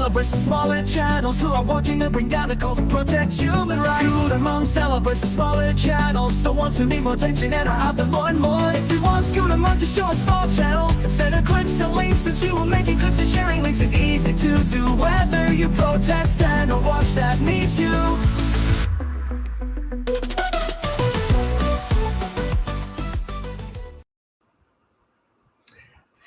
celebrates the smaller channels who are working to bring down the cult and protect human rights. Scooter Mom celebrates the smaller channels, the ones who need more attention and are out there more and more. If you want Scooter Mom to show a small channel, send her clips and links, since you are making clips and sharing links is easy to do. Whether you protest and or watch that needs you.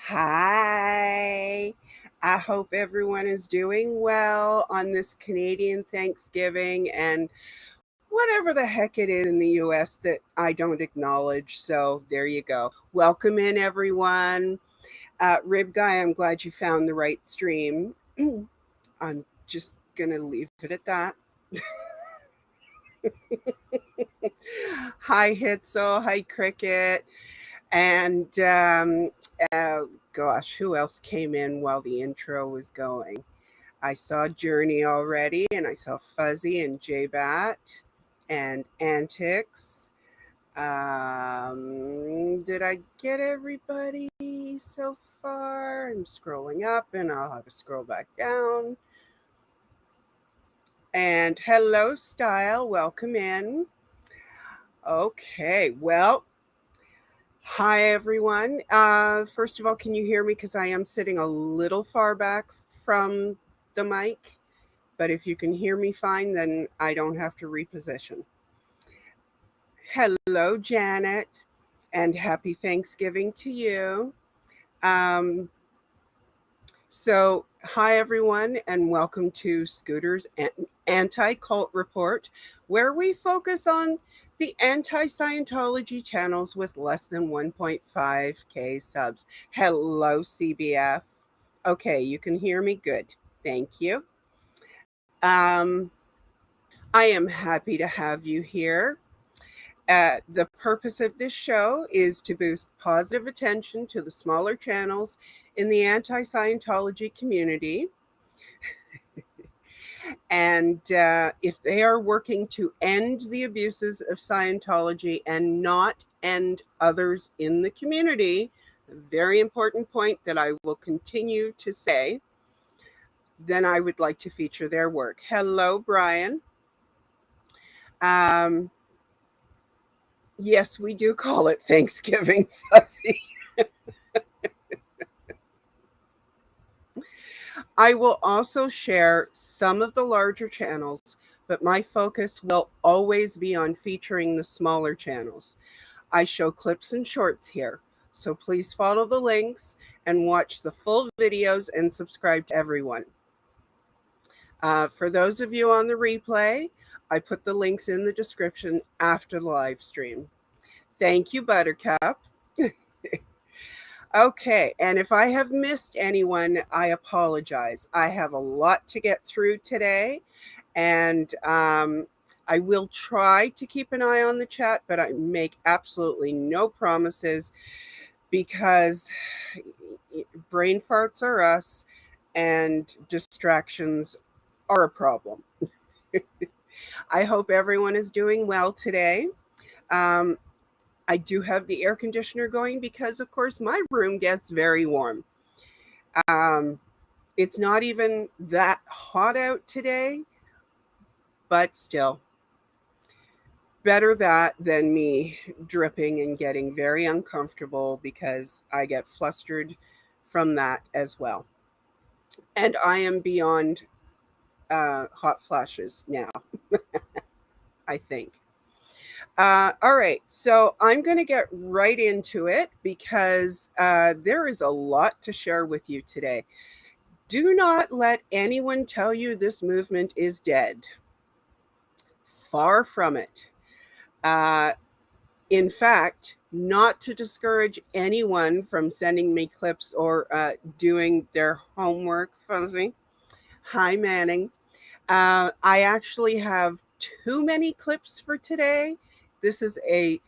Hi, I hope everyone is doing well on this Canadian Thanksgiving and whatever the heck it is in the US that I don't acknowledge. So there you go. Welcome in, everyone. Rib Guy, I'm glad you found the right stream. I'm just going to leave it at that. Hi, Hitzel. Hi, Cricket. And gosh, who else came in while the intro was going? I saw Journey already, and I saw Fuzzy and J-Bat and Antics. Did I get everybody so far? I'm scrolling up, and I'll have to scroll back down. And hello, Style. Welcome in. Okay, well, hi, everyone. First of all, can you hear me? Because I am sitting a little far back from the mic. But if you can hear me fine, then I don't have to reposition. Hello, Janet. And happy Thanksgiving to you. So, hi, everyone, and welcome to Scooter's Anti-Cult Report, where we focus on the anti-Scientology channels with less than 1.5K subs. Hello, CBF. Okay, you can hear me? Good. Thank you. I am happy to have you here. The purpose of this show is to boost positive attention to the smaller channels in the anti-Scientology community. And if they are working to end the abuses of Scientology and not end others in the community, a very important point that I will continue to say, then I would like to feature their work. Hello, Brian. Yes, we do call it Thanksgiving, Fuzzy. I will also share some of the larger channels, but my focus will always be on featuring the smaller channels. I show clips and shorts here, so please follow the links and watch the full videos and subscribe to everyone. For those of you on the replay, I put the links in the description after the live stream. Thank you, Buttercup. Okay, and if I have missed anyone, I apologize. I have a lot to get through today, and I will try to keep an eye on the chat, but I make absolutely no promises because brain farts are us and distractions are a problem. I hope everyone is doing well today. I do have the air conditioner going because, of course, my room gets very warm. It's not even that hot out today, but still, better that than me dripping and getting very uncomfortable because I get flustered from that as well. And I am beyond hot flashes now, I think. All right, so I'm going to get right into it because there is a lot to share with you today. Do not let anyone tell you this movement is dead. Far from it. In fact, not to discourage anyone from sending me clips or doing their homework, Fuzzy. Hi, Manning. I actually have too many clips for today. This is a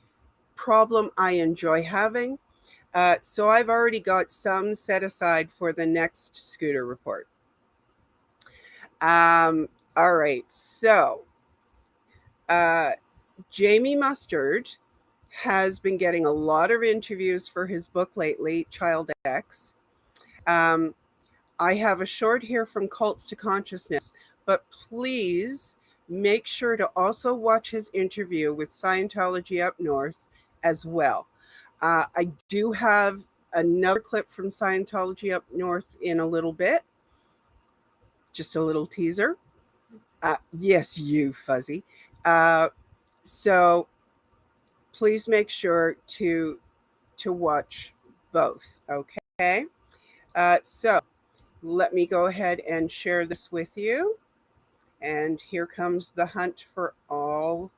problem I enjoy having. So I've already got some set aside for the next Scooter report. All right. So Jamie Mustard has been getting a lot of interviews for his book lately, Child X. I have a short here from Cults to Consciousness, but please make sure to also watch his interview with Scientology Up North as well. I do have another clip from Scientology Up North in a little bit. Just a little teaser. Yes, you fuzzy. So please make sure to watch both. Okay. So let me go ahead and share this with you. And here comes the hunt for all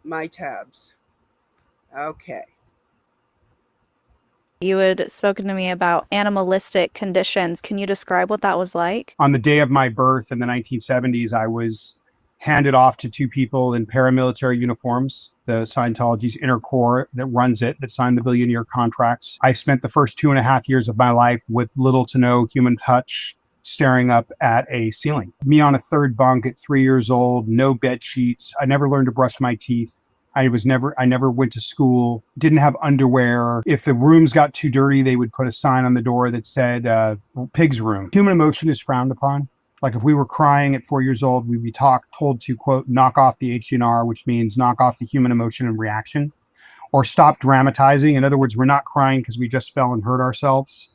my tabs. Okay. You had spoken to me about animalistic conditions. Can you describe what that was like? On the day of my birth in the 1970s, I was handed off to two people in paramilitary uniforms, the Scientology's inner core that runs it, that signed the billion-year contracts. I spent the first 2.5 years of my life with little to no human touch, staring up at a ceiling. Me on a third bunk at 3 years old, no bed sheets. I never learned to brush my teeth. I never went to school, didn't have underwear. If the rooms got too dirty, they would put a sign on the door that said, pig's room. Human emotion is frowned upon. Like if we were crying at 4 years old, we'd be told to, quote, knock off the HDNR, which means knock off the human emotion and reaction, or stop dramatizing. In other words, we're not crying because we just fell and hurt ourselves,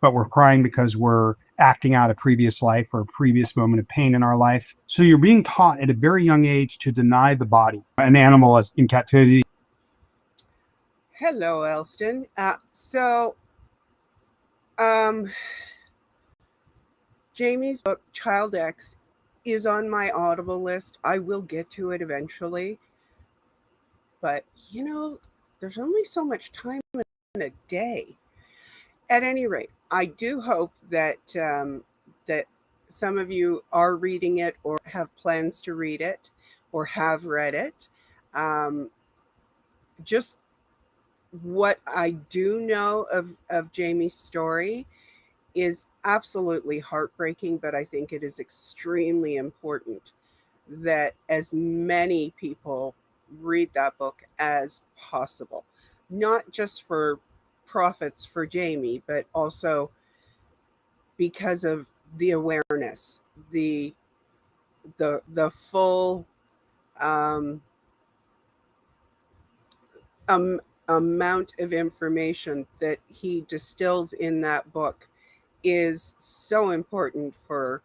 but we're crying because we're acting out a previous life or a previous moment of pain in our life. So you're being taught at a very young age to deny the body. An animal is in captivity. Hello, Elston. Jamie's book, Child X, is on my Audible list. I will get to it eventually. But, there's only so much time in a day. At any rate, I do hope that that some of you are reading it or have plans to read it or have read it. Just what I do know of Jamie's story is absolutely heartbreaking, but I think it is extremely important that as many people read that book as possible, not just for profits for Jamie, but also because of the awareness, the full amount of information that he distills in that book is so important for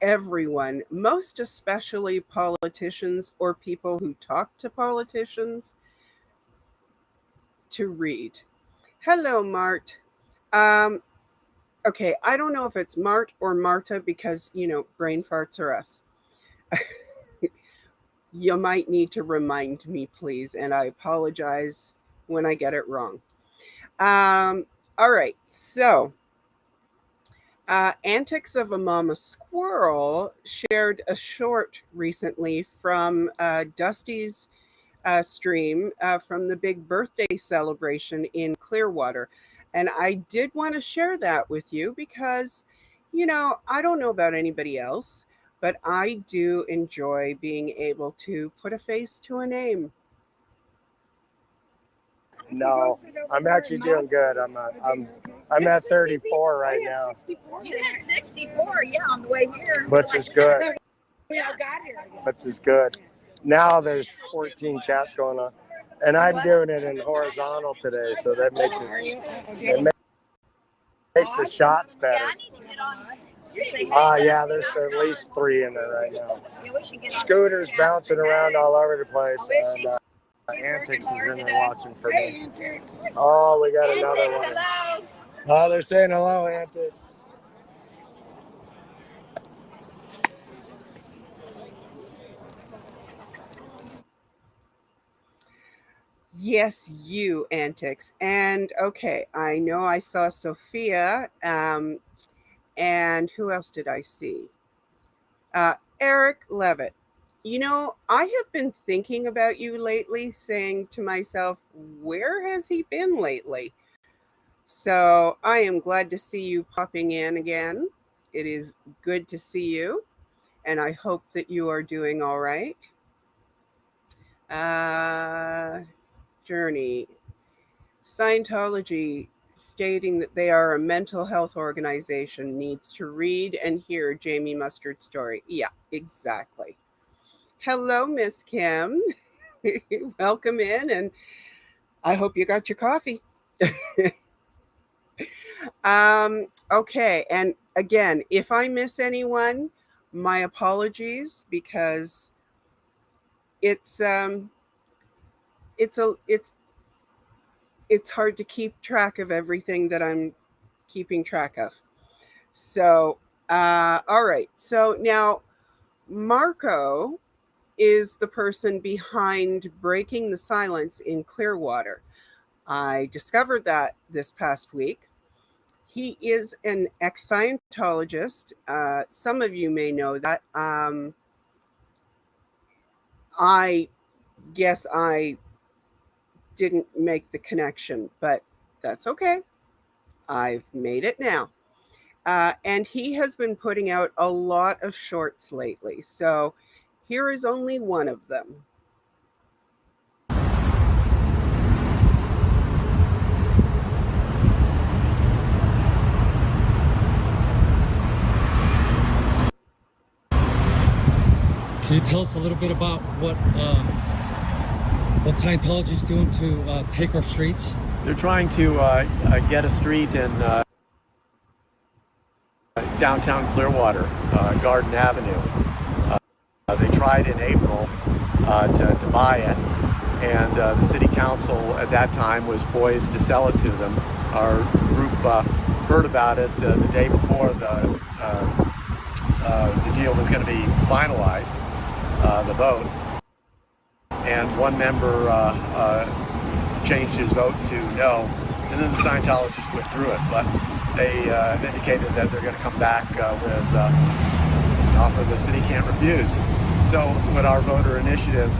everyone, most especially politicians or people who talk to politicians, to read. Hello, Mart. Okay, I don't know if it's Mart or Marta because, brain farts are us. You might need to remind me, please, and I apologize when I get it wrong. All right, so Antics of a Mama Squirrel shared a short recently from Dusty's stream from the big birthday celebration in Clearwater. And I did want to share that with you because, I don't know about anybody else, but I do enjoy being able to put a face to a name. No, I'm actually doing good. I'm at 34 right now. You had 64, yeah, on the way here. Which is good. Which is good. Now there's 14 chats going on. And I'm doing it in horizontal today, so that makes makes the shots better. Yeah, I need to get on. Yeah, there's at least 3 in there right now. Scooters bouncing around all over the place. And Antics is in there watching for me. Oh, we got another one. Hello. Oh, they're saying hello, Antics. Yes, you, Antics. And okay, I know I saw Sophia. And who else did I see? Eric Levitt. I have been thinking about you lately, saying to myself, where has he been lately? So I am glad to see you popping in again. It is good to see you, and I hope that you are doing all right. Journey. Scientology stating that they are a mental health organization needs to read and hear Jamie Mustard's story. Yeah, exactly. Hello, Miss Kim. Welcome in, and I hope you got your coffee. Okay, and again, if I miss anyone, my apologies, because it's hard to keep track of everything that I'm keeping track of. So, all right. So now Marco is the person behind Breaking the Silence in Clearwater. I discovered that this past week. He is an ex-Scientologist. Some of you may know that. I guess I didn't make the connection, but that's okay. I've made it now. And he has been putting out a lot of shorts lately. So here is only one of them. Can you tell us a little bit about what Scientology is doing to take our streets? They're trying to get a street in downtown Clearwater, Garden Avenue. They tried in April to buy it, and the city council at that time was poised to sell it to them. Our group heard about it the day before the deal was going to be finalized, the vote, and one member changed his vote to no, and then the Scientologists withdrew it, but they indicated that they're going to come back with an offer the city can't refuse. So what our voter initiative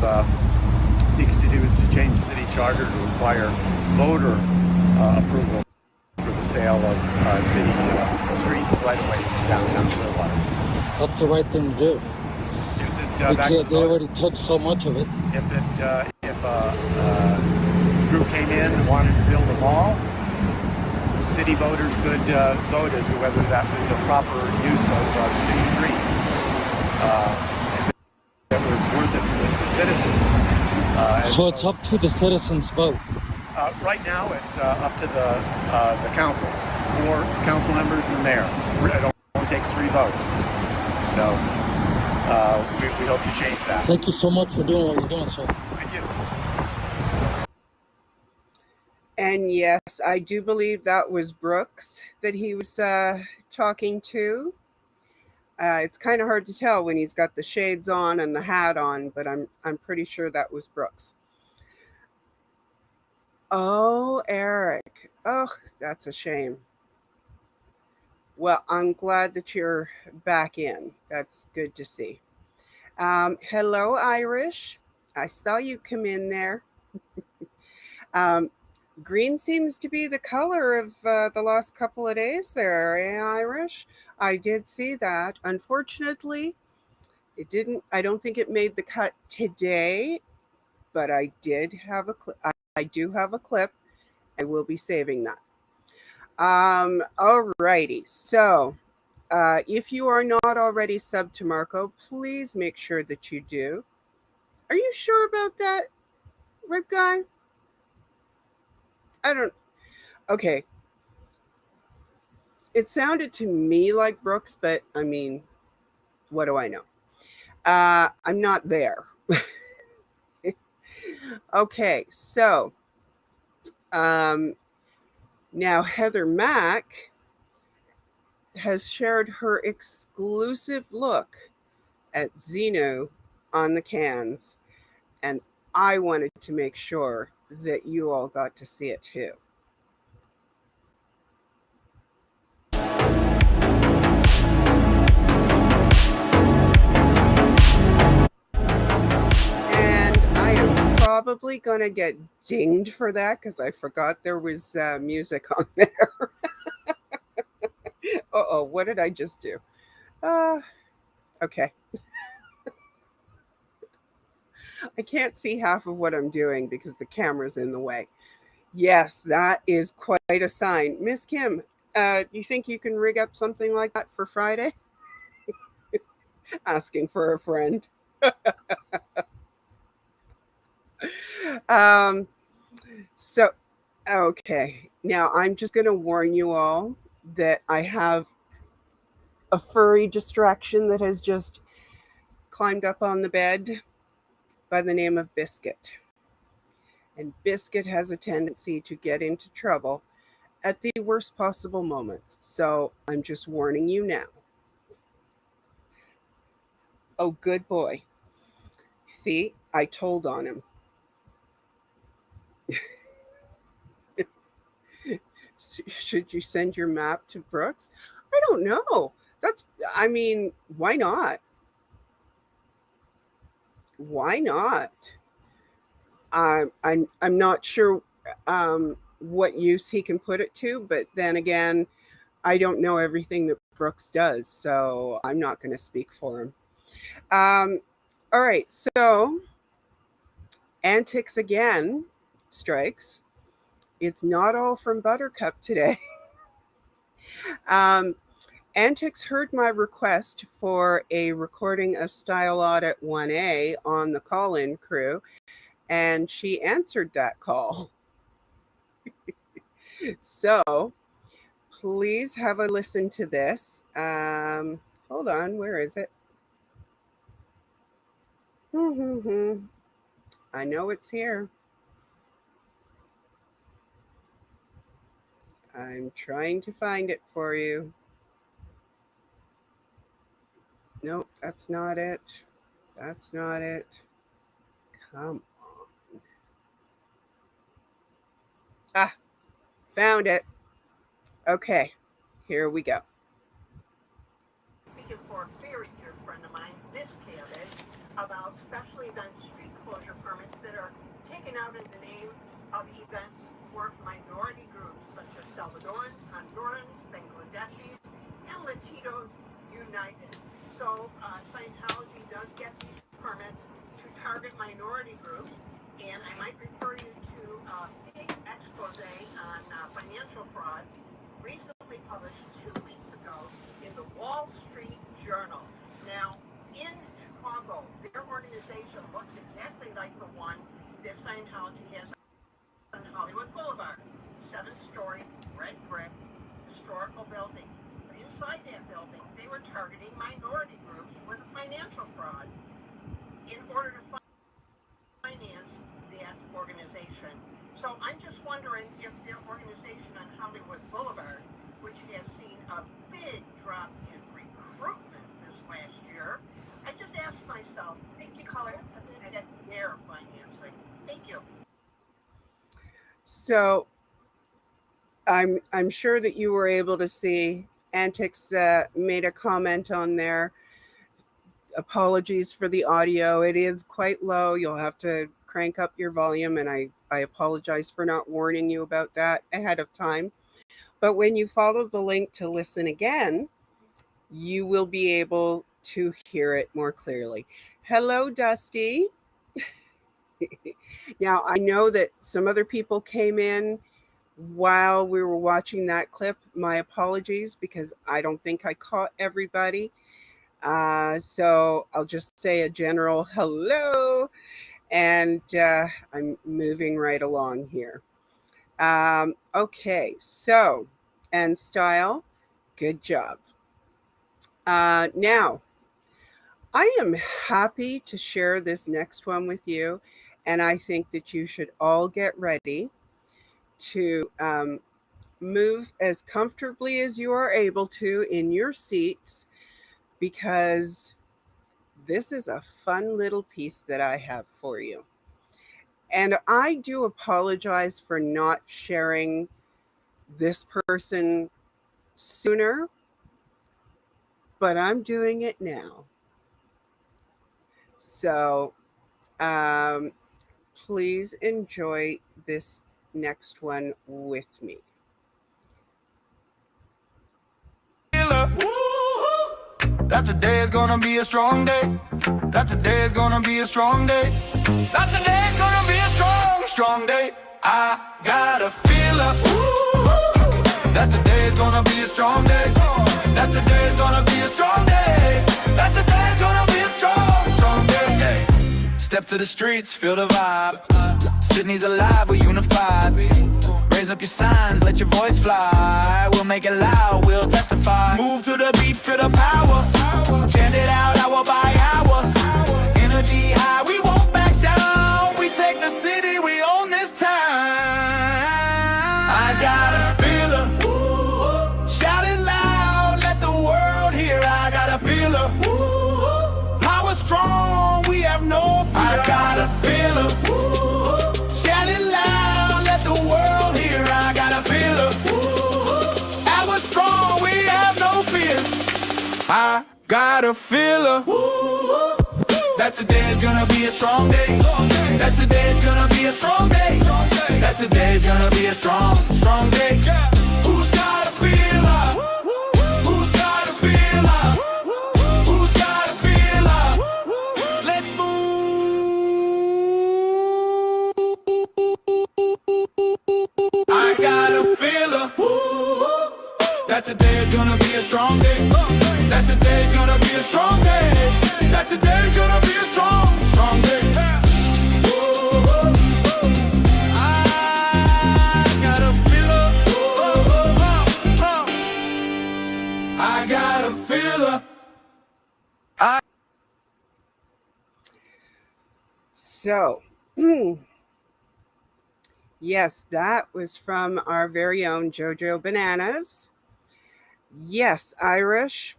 seeks to do is to change the city charter to require voter approval for the sale of city streets, right-of-ways in downtown Clearwater. That's the right thing to do. They already took so much of it. If a group came in and wanted to build a mall, city voters could vote as to whether that was a proper use of the city streets. If it was worth it to the citizens. So it's up to the citizens' vote. Right now, it's up to the council, 4 council members and the mayor. It only takes 3 votes. So we hope to change that. Thank you so much for doing what you're doing, sir. Thank you. And yes, I do believe that was Brooks that he was talking to. It's kind of hard to tell when he's got the shades on and the hat on, but I'm pretty sure that was Brooks. Oh, Eric. Oh, that's a shame. Well, I'm glad that you're back in. That's good to see. Hello, Irish. I saw you come in there. Green seems to be the color of the last couple of days there, eh, Irish? I did see that. Unfortunately, it didn't. I don't think it made the cut today, but I did have a clip. I do have a clip. I will be saving that. All righty. So, if you are not already subbed to Marco, please make sure that you do. Are you sure about that, Rip Guy? I don't. Okay. It sounded to me like Brooks, but I mean, what do I know? I'm not there. Okay, so now Heather Mack has shared her exclusive look at Xenu on the cans, and I wanted to make sure that you all got to see it too. And I am probably going to get dinged for that because I forgot there was music on there. Uh-oh, what did I just do? Okay. I can't see half of what I'm doing because the camera's in the way. Yes, that is quite a sign. Miss Kim, you think you can rig up something like that for Friday? Asking for a friend. So, okay. Now I'm just going to warn you all that I have a furry distraction that has just climbed up on the bed by the name of Biscuit. And Biscuit has a tendency to get into trouble at the worst possible moments. So I'm just warning you now. Oh, good boy. See, I told on him. Should you send your map to Brooks? I don't know. I mean, why not? Why not? I'm not sure what use he can put it to, but then again, I don't know everything that Brooks does, so I'm not going to speak for him. All right, so Antics again strikes. It's not all from Buttercup today. Antics heard my request for a recording of Style Audit 1A on the call-in crew, and she answered that call. So please have a listen to this. Hold on, where is it? I know it's here. I'm trying to find it for you. Nope, that's not it. That's not it. Come on. Ah, found it. Okay, here we go. Speaking for a very dear friend of mine, Miscavige, about special event street closure permits that are taken out in the name of events for minority groups such as Salvadorans, Hondurans, Bangladeshis, and Latinos United. So Scientology does get these permits to target minority groups, and I might refer you to a big expose on financial fraud recently published 2 weeks ago in the Wall Street Journal. Now, in Chicago, their organization looks exactly like the one that Scientology has on Hollywood Boulevard. 7-story, red brick, historical building. But inside that building, they were targeting minority groups with financial fraud in order to finance that organization. So I'm just wondering if their organization on Hollywood Boulevard, which has seen a big drop in recruitment this last year, I just asked myself, that their financing. Thank you. So I'm sure that you were able to see Antics made a comment on there. Apologies for the audio. It is quite low. You'll have to crank up your volume, and I apologize for not warning you about that ahead of time. But when you follow the link to listen again, you will be able to hear it more clearly. Hello, Dusty. Now, I know that some other people came in while we were watching that clip. My apologies, because I don't think I caught everybody. So I'll just say a general hello, and I'm moving right along here. Okay, so, and Style, good job. Now, I am happy to share this next one with you, and I think that you should all get ready to move as comfortably as you are able to in your seats, because this is a fun little piece that I have for you. And I do apologize for not sharing this person sooner, but I'm doing it now. So please enjoy this next one with me. That today is gonna be a strong day. That today is gonna be a strong day. That today is gonna be a strong day. I got a feeling that today's gonna be a strong day. That today's gonna be a strong day. That today's gonna be a strong day. Hey. Step to the streets, feel the vibe. Sydney's alive, we're unified. Raise up your signs, let your voice fly. We'll make it loud, we'll testify. Move to the beat, feel the power. Chant it out hour by hour. Energy high, we won't back down. We take the city, we own this town. I got a feeling. Shout it loud, let the world hear. I got a feeling. Power strong, we have no fear. I got a feeling. Shout it loud, let the world hear. I got a feeling. Power strong, we have no fear. I got a feeling. That today's gonna be a strong day. That today's gonna be a strong day. That today's gonna be a strong day. Who's got a feeler? Who's got a feeler? Who's got a feeler? Let's move. I got a feeler that today's gonna be a strong day. That today's gonna be a strong day. That today's gonna be a strong day. I got a feeler. I got a feeler. So, yes, that was from our very own JoJoBananas. Yes, Irish.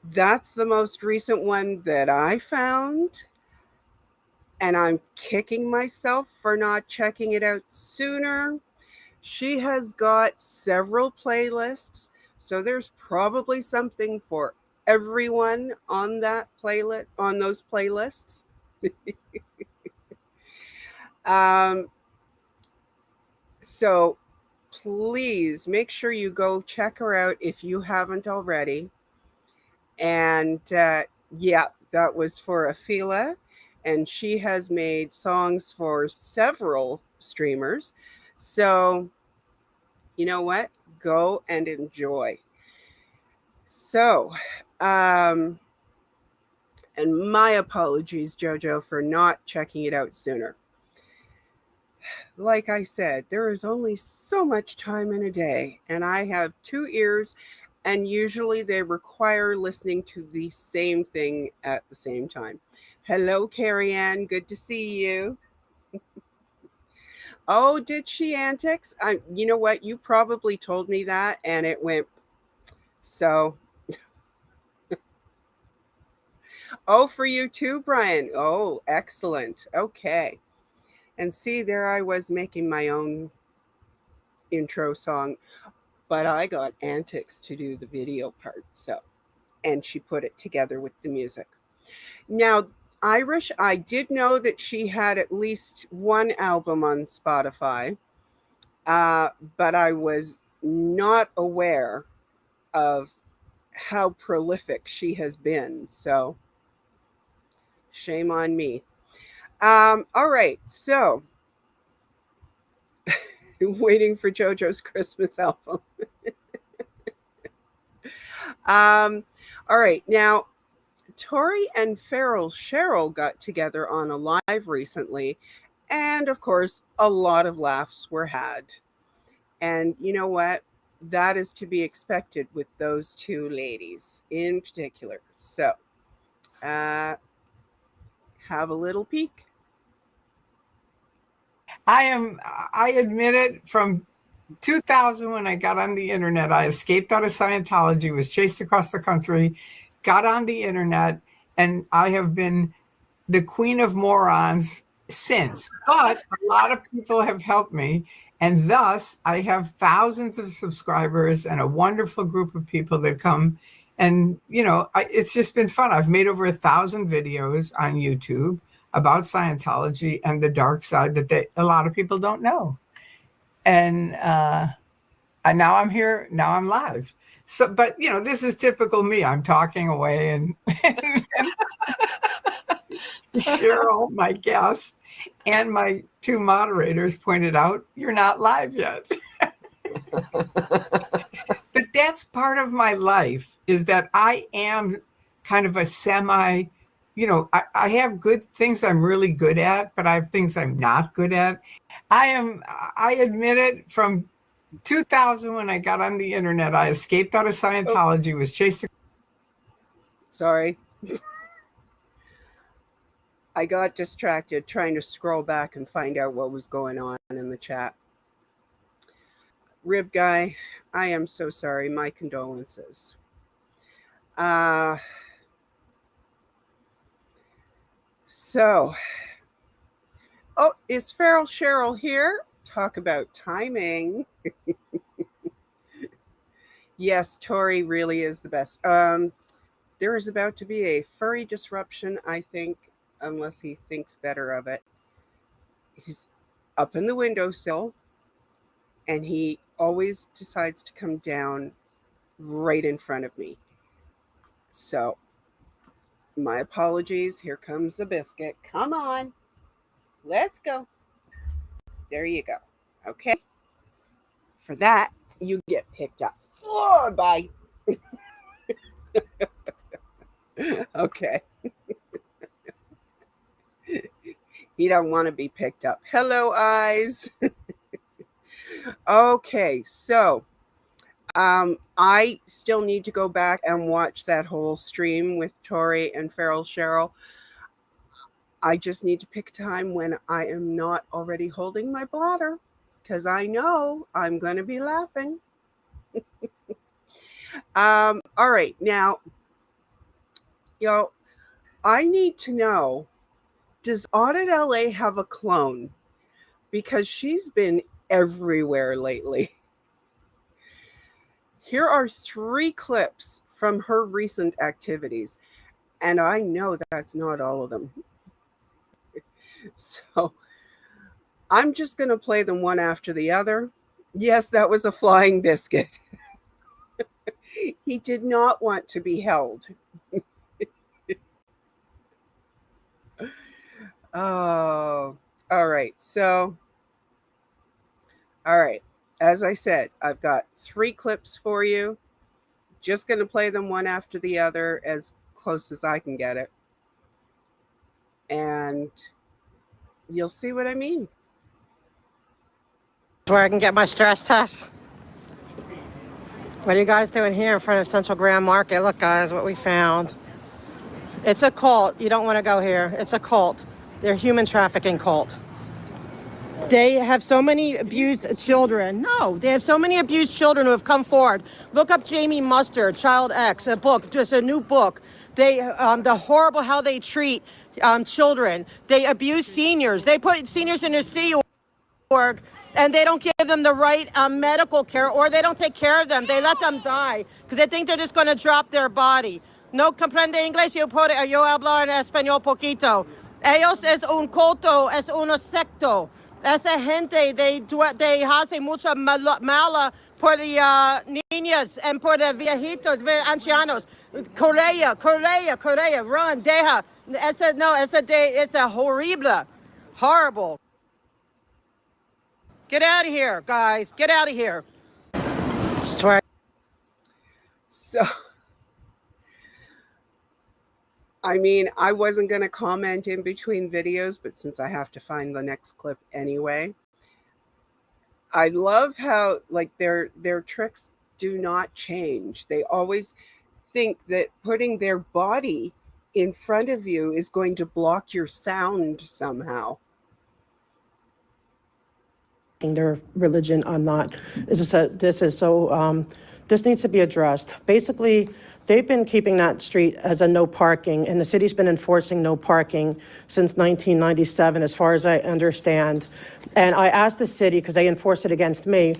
That's the most recent one that I found. And I'm kicking myself for not checking it out sooner. She has got several playlists, so there's probably something for everyone on that playlist, on those playlists. So please make sure you go check her out if you haven't already. And yeah, that was for Afila, and she has made songs for several streamers. So you know what? Go and enjoy. So, and my apologies, JoJo, for not checking it out sooner. Like I said, there is only so much time in a day, and I have 2 ears, and usually they require listening to the same thing at the same time. Hello, Carrie Ann. Good to see you. Oh, did she, Antics? You know what? You probably told me that, and it went. So. Oh, for you too, Brian. Oh, excellent. Okay. And see, there I was making my own intro song, but I got Antics to do the video part. So, and she put it together with the music. Now, Irish, I did know that she had at least 1 album on Spotify, but I was not aware of how prolific she has been. So, shame on me. All right, so waiting for JoJo's Christmas album. All right, now Tory and Cheryl got together on a live recently, and of course, a lot of laughs were had. And you know what? That is to be expected with those 2 ladies in particular. So, have a little peek. I admit it, from 2000 when I got on the internet, I escaped out of Scientology, was chased across the country, got on the internet, and I have been the queen of morons since. But a lot of people have helped me, and thus I have thousands of subscribers and a wonderful group of people that come. And, you know, it's just been fun. I've made over 1,000 videos on YouTube about Scientology and the dark side that a lot of people don't know. And now I'm here, now I'm live. So, but you know, this is typical me. I'm talking away and Cheryl, my guest, and my two moderators pointed out, you're not live yet. But that's part of my life, is that I am kind of a semi, I have good things I'm really good at, but I have things I'm not good at. I admit it, from 2000 when I got on the internet, I escaped out of Scientology, was chasing. Sorry. I got distracted trying to scroll back and find out what was going on in the chat. Rib Guy, I am so sorry. My condolences. So, is Feral Cheryl here? Talk about timing. Yes, Tory really is the best. There is about to be a furry disruption, I think, unless he thinks better of it. He's up in the windowsill, and he always decides to come down right in front of me. So, my apologies. Here comes the biscuit. Come on. Let's go. There you go. Okay. For that, you get picked up. Oh, bye. Okay. He don't want to be picked up. Hello, eyes. Okay, so I still need to go back and watch that whole stream with Tory and Feral Cheryl. I just need to pick a time when I am not already holding my bladder, because I know I'm going to be laughing. All right, now, I need to know, does Audit LA have a clone? Because she's been everywhere lately. Here are 3 clips from her recent activities, and I know that's not all of them. So I'm just going to play them one after the other. Yes, that was a flying biscuit. He did not want to be held. Oh, all right. So, all right. As I said, I've got 3 clips for you. Just going to play them one after the other as close as I can get it. And you'll see what I mean. Where I can get my stress test. What are you guys doing here in front of Central Grand Market? Look, guys, what we found. It's a cult. You don't want to go here. It's a cult. They're a human trafficking cult. They have so many abused children. No, they have so many abused children who have come forward. Look up Jamie Mustard, Child X, a book, just a new book. They, the horrible how they treat children. They abuse seniors. They put seniors in their Sea Org, and they don't give them the right medical care, or they don't take care of them. They let them die because they think they're just going to drop their body. No comprende inglés, yo hablo en español poquito. Ellos es un culto, es uno secto. Esa gente, they hacen mucha mala por las niñas and por los viejitos, ancianos. Korea, run, deja. It's a horrible. Get out of here, guys. Get out of here. So, I mean, I wasn't going to comment in between videos, but since I have to find the next clip anyway, I love how, like, their tricks do not change. They always think that putting their body in front of you is going to block your sound somehow. Their religion, I'm not. This needs to be addressed. Basically, they've been keeping that street as a no parking, and the city's been enforcing no parking since 1997, as far as I understand. And I asked the city, because they enforced it against me,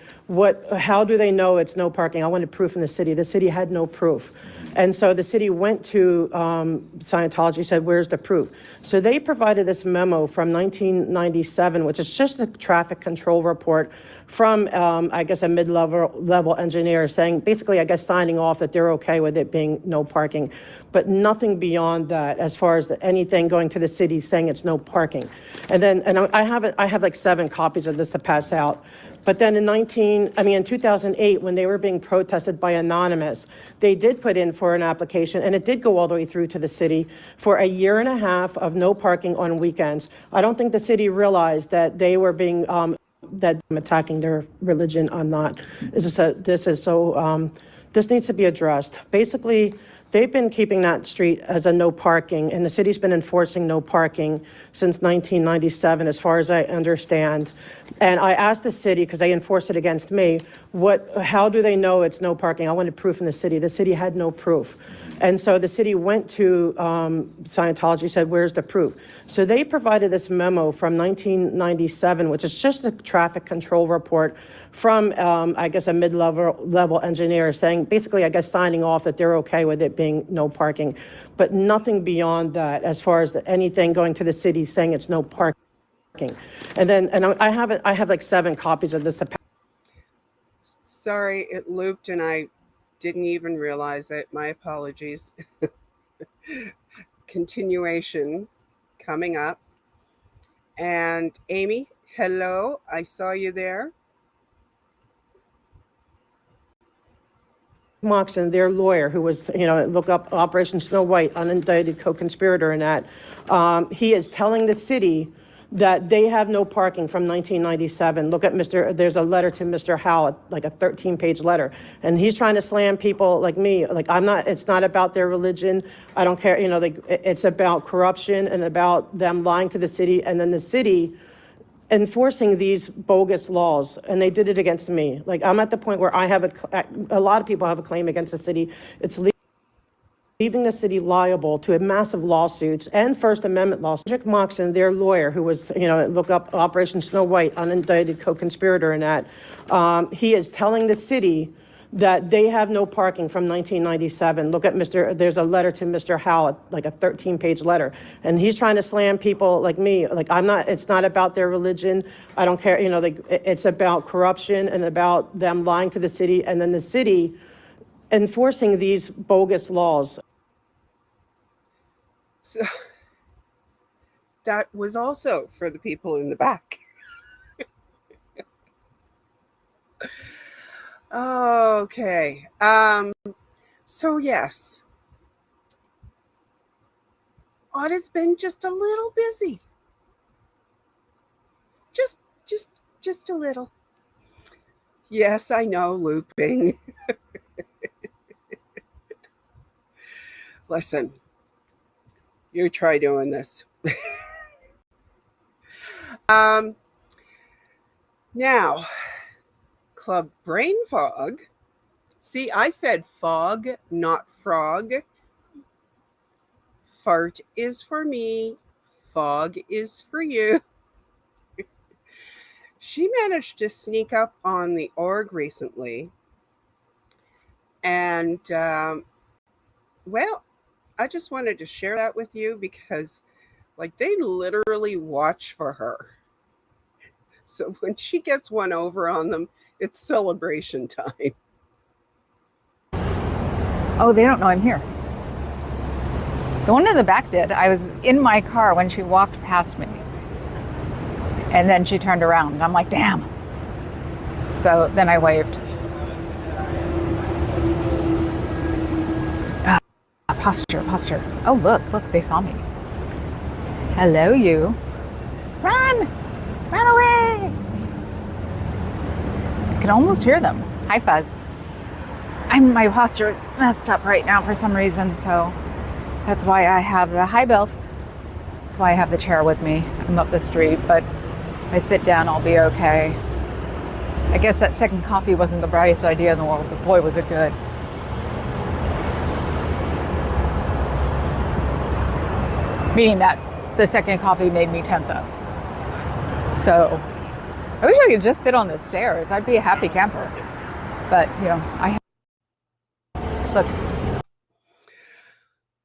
how do they know it's no parking? I wanted proof from the city. The city had no proof. And so the city went to Scientology, said, where's the proof? So they provided this memo from 1997, which is just a traffic control report from, I guess, a mid-level engineer saying basically, I guess, signing off that they're okay with it being no parking, but nothing beyond that as far as anything going to the city saying it's no parking. And then, I have like 7 copies of this to pass out. But then in 2008, when they were being protested by Anonymous, they did put in for an application, and it did go all the way through to the city for a 1.5 years of no parking on weekends. I don't think the city realized that they were being, that I'm attacking their religion. I'm not. This needs to be addressed. Basically, they've been keeping that street as a no parking, and the city's been enforcing no parking since 1997, as far as I understand. And I asked the city, because they enforced it against me, how do they know it's no parking? I wanted proof in the city. The city had no proof. And so the city went to Scientology, said, where's the proof? So they provided this memo from 1997, which is just a traffic control report from, I guess, a mid-level engineer saying, basically, I guess, signing off that they're okay with it being no parking, but nothing beyond that as far as anything going to the city saying it's no parking. And then, I have like 7 copies of this to pass. Sorry, it looped and I didn't even realize it. My apologies. Continuation coming up. And Amy, hello. I saw you there. Moxon, their lawyer, who was, look up Operation Snow White, unindicted co-conspirator in that, he is telling the city that they have no parking from 1997. Look at there's a letter to Mr. Howell, like a 13-page letter. And he's trying to slam people like me. Like, it's not about their religion. I don't care, it's about corruption and about them lying to the city, and then the city enforcing these bogus laws, and they did it against me. Like, I'm at the point where I have a lot of people have a claim against the city. It's leaving the city liable to massive lawsuits and First Amendment lawsuits. Patrick Moxon, their lawyer, who was, look up Operation Snow White, unindicted co-conspirator in that, he is telling the city that they have no parking from 1997. Look at there's a letter to Mr. Howell, like a 13-page letter. And he's trying to slam people like me. Like, it's not about their religion. I don't care, it's about corruption and about them lying to the city, and then the city enforcing these bogus laws. So that was also for the people in the back. Okay. So yes, Audit's been just a little busy. Just a little. Yes, I know, looping. Listen, you try doing this. Now, Club Brain Fog. See, I said fog, not frog. Fart is for me. Fog is for you. She managed to sneak up on the org recently. And, well, I just wanted to share that with you because, like, they literally watch for her. So when she gets one over on them, it's celebration time. Oh, they don't know I'm here. The one in the back did. I was in my car when she walked past me. And then she turned around. I'm like, damn. So then I waved. Posture. Oh, look, they saw me. Hello, you. Run away. I can almost hear them. Hi, Fuzz. My posture is messed up right now for some reason, so that's why I have the hi, Belf. That's why I have the chair with me. I'm up the street, but if I sit down, I'll be okay. I guess that second coffee wasn't the brightest idea in the world, but boy, was it good. Meaning that the second coffee made me tense up. So I wish I could just sit on the stairs. I'd be a happy camper. But, look.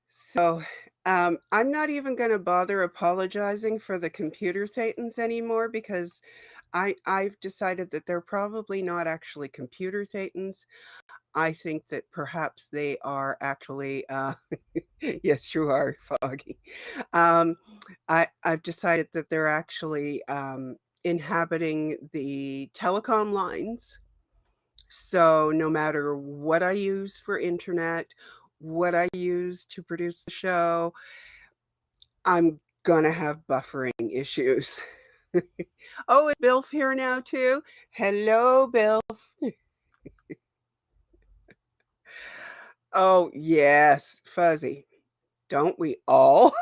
So I'm not even going to bother apologizing for the computer thetans anymore because I've decided that they're probably not actually computer thetans. I think that perhaps they are actually, yes, you are, Foggy. I've decided that they're actually inhabiting the telecom lines. So no matter what I use for internet, what I use to produce the show, I'm gonna have buffering issues. Oh, is Bilf here now too? Hello, Bilf. Oh, yes, Fuzzy. Don't we all?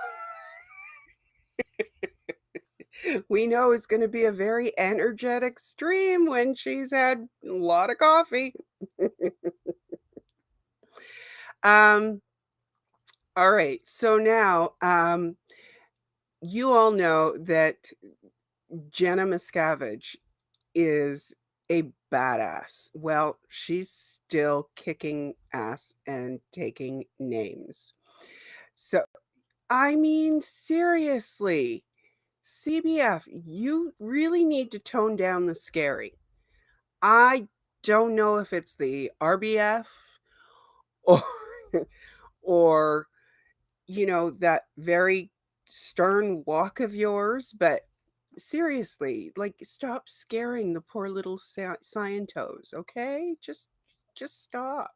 We know it's going to be a very energetic stream when she's had a lot of coffee. um, all right. So now, you all know that Jenna Miscavige is a badass. Well, she's still kicking ass and taking names. So, I mean, seriously, CBF, you really need to tone down the scary. I don't know if it's the RBF or or that very stern walk of yours, but seriously, like stop scaring the poor little scientos, okay? Just stop.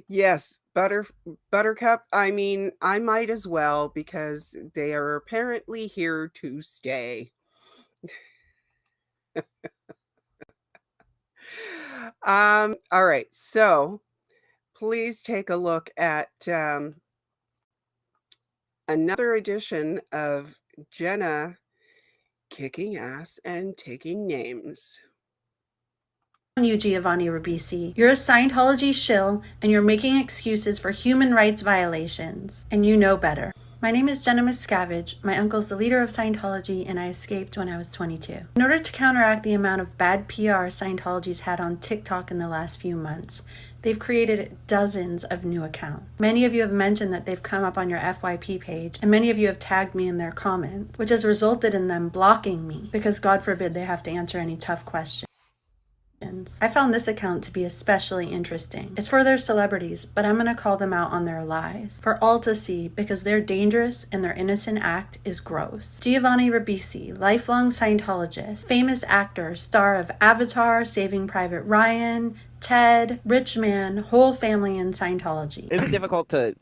Yes, Buttercup, I mean, I might as well because they are apparently here to stay. All right, so please take a look at another edition of Jenna kicking ass and taking names. You, Giovanni Ribisi. You're a Scientology shill, and you're making excuses for human rights violations, and you know better. My name is Jenna Miscavige. My uncle's the leader of Scientology, and I escaped when I was 22. In order to counteract the amount of bad PR Scientology's had on TikTok in the last few months, they've created dozens of new accounts. Many of you have mentioned that they've come up on your FYP page, and many of you have tagged me in their comments, which has resulted in them blocking me, because God forbid they have to answer any tough questions. I found this account to be especially interesting. It's for their celebrities, but I'm going to call them out on their lies for all to see because they're dangerous and their innocent act is gross. Giovanni Ribisi, lifelong Scientologist, famous actor, star of Avatar, Saving Private Ryan, Ted, Rich Man, whole family in Scientology. Is it difficult to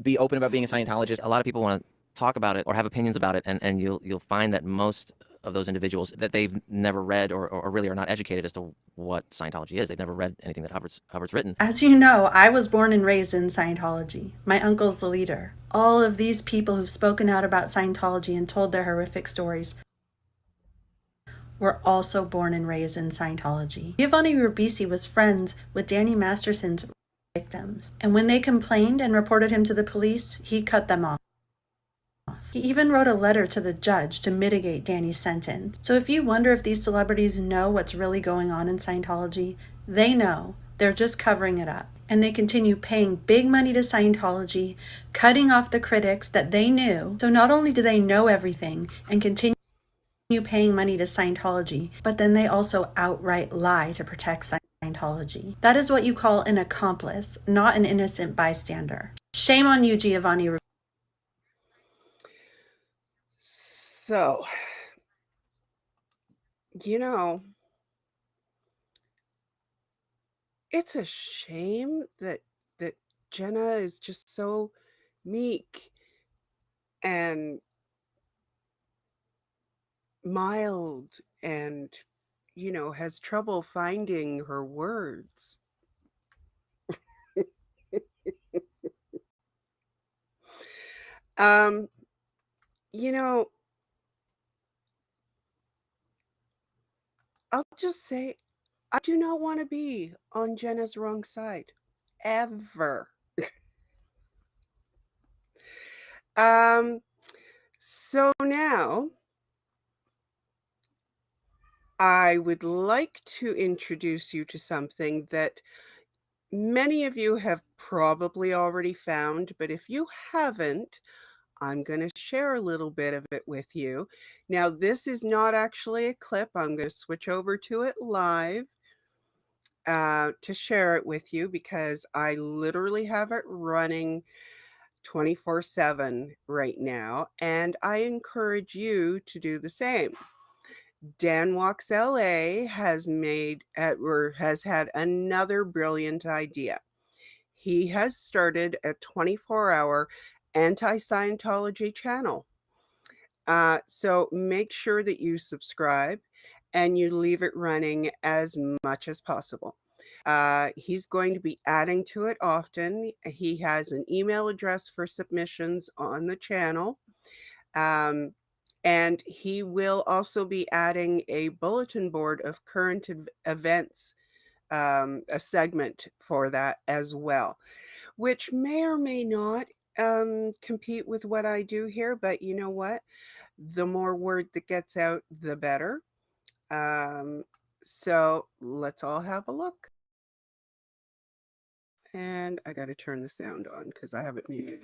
be open about being a Scientologist? A lot of people want to talk about it or have opinions about it, and you'll find that most of those individuals that they've never read or really are not educated as to what Scientology is. They've never read anything that Hubbard's written. As you know, I was born and raised in Scientology. My uncle's the leader. All of these people who've spoken out about Scientology and told their horrific stories were also born and raised in Scientology. Giovanni Ribisi was friends with Danny Masterson's victims, and when they complained and reported him to the police, he cut them off. He even wrote a letter to the judge to mitigate Danny's sentence. So if you wonder if these celebrities know what's really going on in Scientology, they know. They're just covering it up. And they continue paying big money to Scientology, cutting off the critics that they knew. So not only do they know everything and continue paying money to Scientology, but then they also outright lie to protect Scientology. That is what you call an accomplice, not an innocent bystander. Shame on you, Giovanni. So, it's a shame that Jenna is just so meek and mild and has trouble finding her words. You know, I'll just say I do not want to be on Jenna's wrong side ever. So now I would like to introduce you to something that many of you have probably already found, but if you haven't, I'm going to share a little bit of it with you. Now, this is not actually a clip. I'm going to switch over to it live to share it with you because I literally have it running 24/7 right now, and I encourage you to do the same. Dan Walks LA has had another brilliant idea. He has started a 24-hour anti-Scientology channel. So make sure that you subscribe and you leave it running as much as possible. He's going to be adding to it often. He has an email address for submissions on the channel. And he will also be adding a bulletin board of current events, a segment for that as well, which may or may not compete with what I do here. But you know what? The more word that gets out, the better. So let's all have a look. And I got to turn the sound on because I have it muted.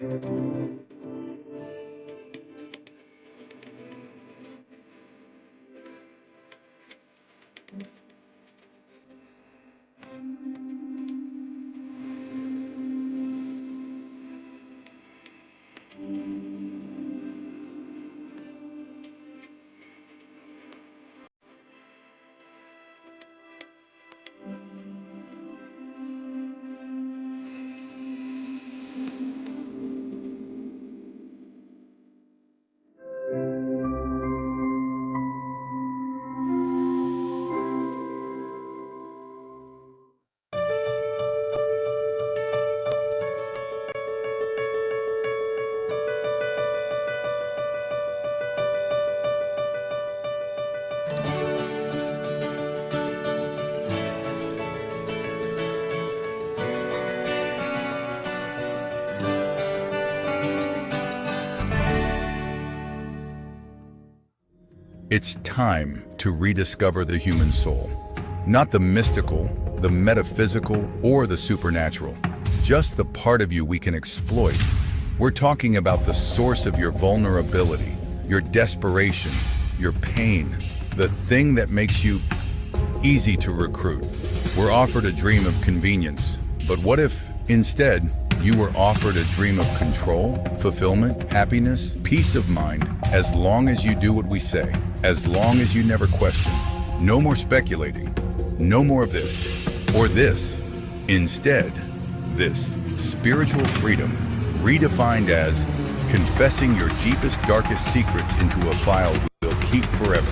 It's time to rediscover the human soul. Not the mystical, the metaphysical, or the supernatural. Just the part of you we can exploit. We're talking about the source of your vulnerability, your desperation, your pain, the thing that makes you easy to recruit. We're offered a dream of convenience, but what if, instead, you were offered a dream of control, fulfillment, happiness, peace of mind, as long as you do what we say, as long as you never question. No more speculating, no more of this or this. Instead, this spiritual freedom, redefined as confessing your deepest, darkest secrets into a file we'll keep forever,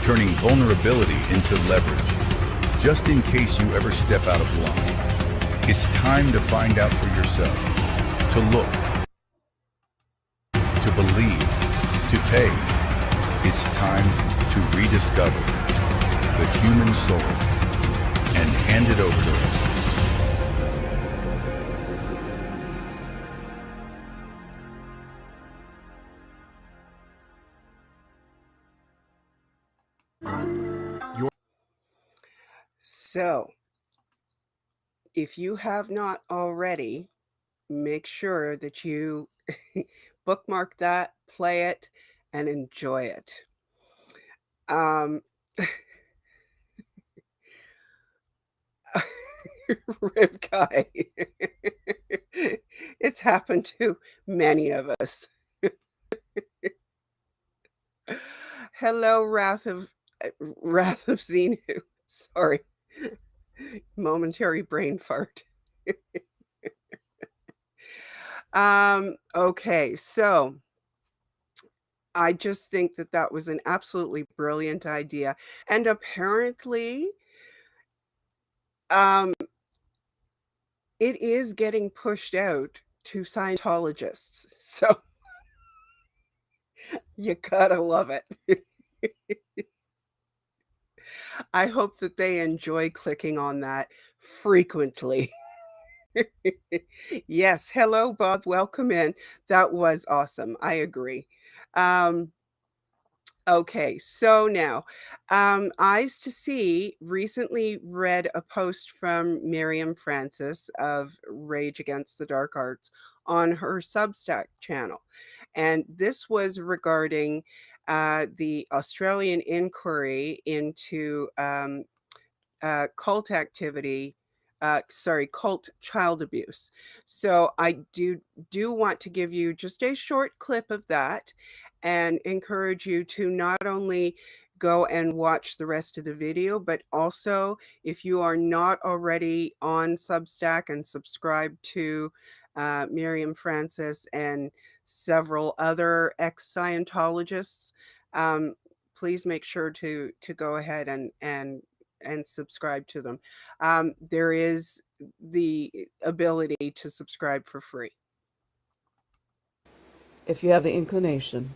turning vulnerability into leverage, just in case you ever step out of line. It's time to find out for yourself, to look, to believe, to pay. It's time to rediscover the human soul and hand it over to us. So, if you have not already, make sure that you bookmark that, play it, and enjoy it. Rib Guy. It's happened to many of us. Hello, Wrath of Xenu. Sorry. Momentary brain fart. Okay, so I just think that that was an absolutely brilliant idea. And apparently, it is getting pushed out to Scientologists. So you gotta love it. I hope that they enjoy clicking on that frequently. Yes. Hello, Bob. Welcome in. That was awesome. I agree. Okay, so now, Eyes to See recently read a post from Miriam Francis of Rage Against the Dark Arts on her Substack channel. And this was regarding the Australian inquiry into cult activity, cult child abuse. So I do want to give you just a short clip of that and encourage you to not only go and watch the rest of the video, but also if you are not already on Substack and subscribe to Miriam Francis and several other ex-Scientologists, please make sure to go ahead and subscribe to them. There is the ability to subscribe for free. If you have the inclination.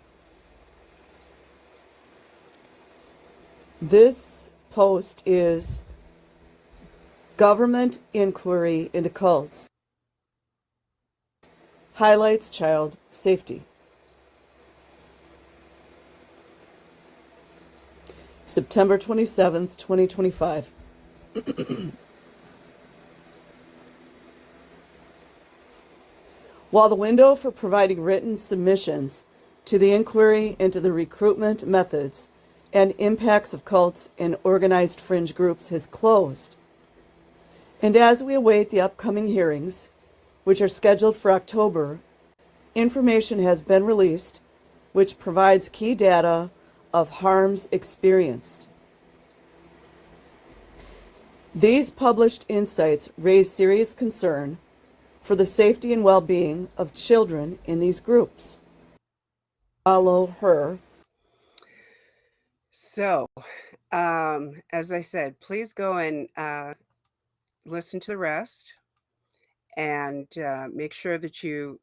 This post is Government Inquiry into Cults. Highlights child safety. September 27th, 2025. While the window for providing written submissions to the inquiry into the recruitment methods and impacts of cults and organized fringe groups has closed, and as we await the upcoming hearings, which are scheduled for October, information has been released which provides key data of harms experienced. These published insights raise serious concern for the safety and well-being of children in these groups. Follow her. So, as I said, please go and listen to the rest, and make sure that you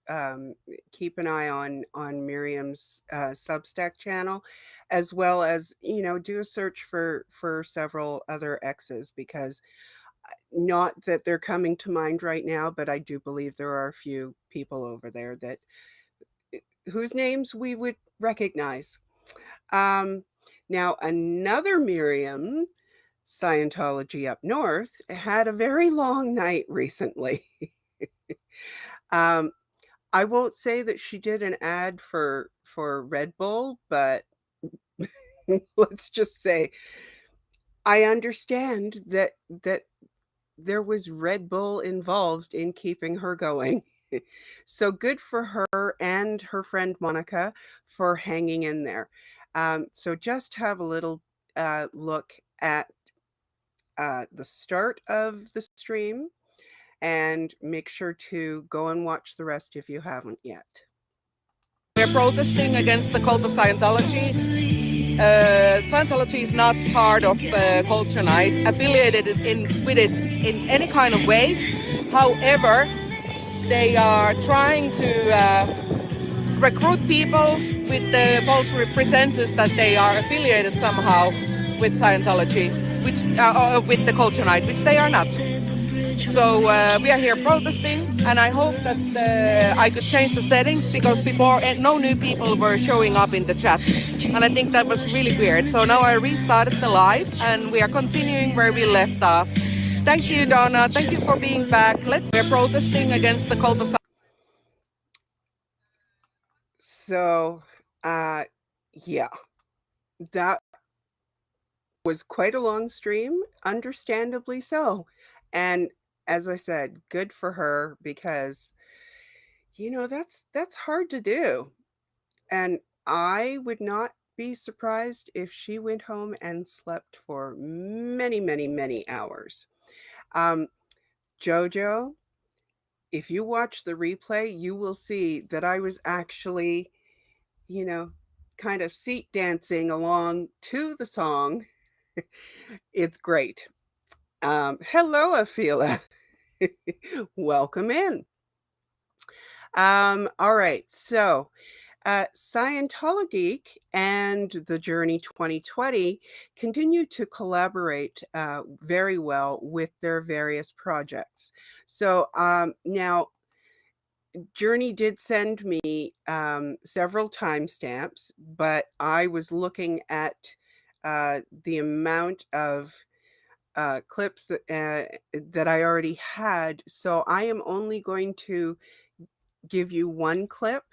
keep an eye on Miriam's Substack channel, as well as, do a search for several other exes, because not that they're coming to mind right now, but I do believe there are a few people over there that whose names we would recognize. Now, another Miriam, Scientology Up North, had a very long night recently. I won't say that she did an ad for Red Bull, but let's just say I understand that there was Red Bull involved in keeping her going. So good for her and her friend Monica for hanging in there. So just have a little look at the start of the stream, and make sure to go and watch the rest if you haven't yet. We're protesting against the cult of Scientology. Scientology is not part of Culture Night, affiliated with it in any kind of way. However, they are trying to recruit people with the false pretenses that they are affiliated somehow with Scientology, which with the Culture Night, which they are not. So we are here protesting, and I hope that I could change the settings, because before no new people were showing up in the chat, and I think that was really weird. So now I restarted the live, and we are continuing where we left off. Thank you, Donna. Thank you for being back. We're protesting against the cult of. So, yeah, that was quite a long stream, understandably so. And as I said, good for her, because, that's hard to do. And I would not be surprised if she went home and slept for many, many, many hours. JoJo, if you watch the replay, you will see that I was actually, kind of seat dancing along to the song. It's great. Hello, Afila. Welcome in. All right. So, ScientoloGeek and the Journey 2020 continue to collaborate very well with their various projects. So now, Journey did send me several timestamps, but I was looking at the amount of clips that I already had. So I am only going to give you one clip,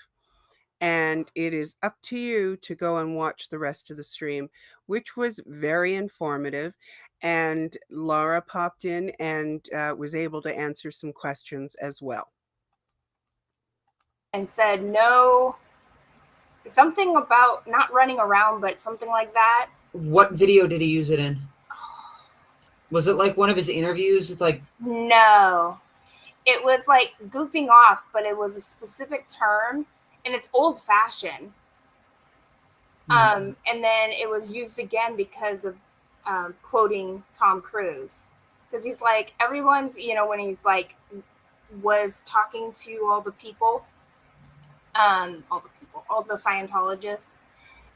And it is up to you to go and watch the rest of the stream, which was very informative. And Laura popped in and was able to answer some questions as well. And said no, something about not running around, but something like that. What video did he use it in? Was it like one of his interviews? Like, no, it was like goofing off, but it was a specific term, and it's old fashioned. And then it was used again because of quoting Tom Cruise, because he's like, everyone's, when he's like, was talking to all the Scientologists,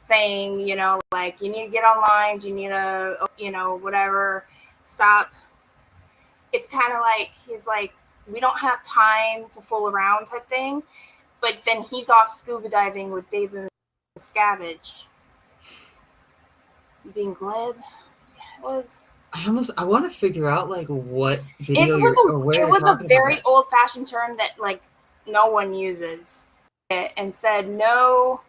saying, like, you need to get online, you need to, whatever, stop. It's kind of like, he's like, we don't have time to fool around type thing. But then he's off scuba diving with David Miscavige. Being glib. It was... I want to figure out, like, what video it was a very old-fashioned term that, like, no one uses. And said no,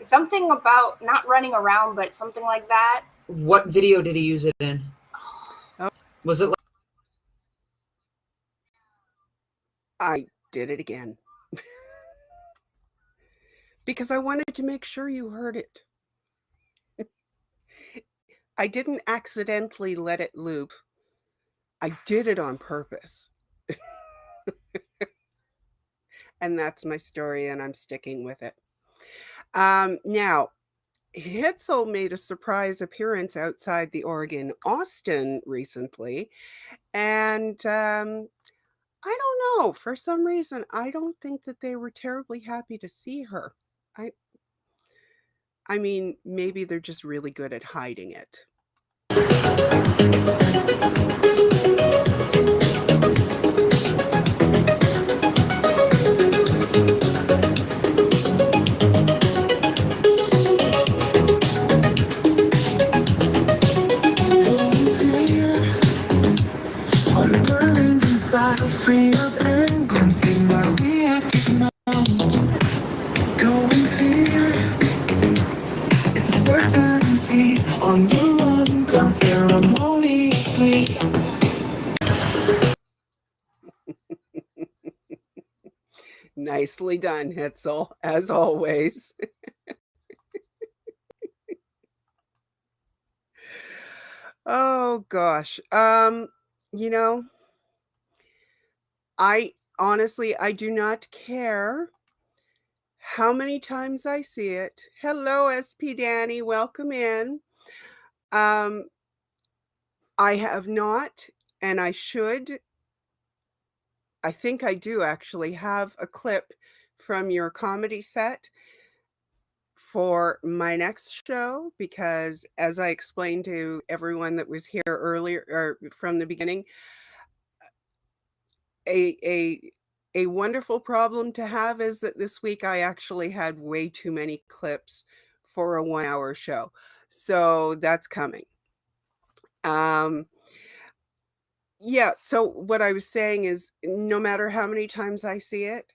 something about not running around, but something like that. What video did he use it in? Was it like... I did it again. Because I wanted to make sure you heard it. I didn't accidentally let it loop. I did it on purpose. And that's my story, and I'm sticking with it. Now, Hitzel made a surprise appearance outside the Oregon Austin recently, and I don't know, for some reason, I don't think that they were terribly happy to see her. I mean, maybe they're just really good at hiding it. Free of anger, see my reactive mind going clear. It's a certainty on the run, unceremoniously. Nicely done, Hitzel, as always. Oh gosh. I honestly, I do not care how many times I see it. Hello, SP Danny, welcome in. I have not, and I should. I think I do actually have a clip from your comedy set for my next show, because as I explained to everyone that was here earlier or from the beginning, a wonderful problem to have is that this week I actually had way too many clips for a 1-hour show. So that's coming. Yeah, so what I was saying is, no matter how many times I see it,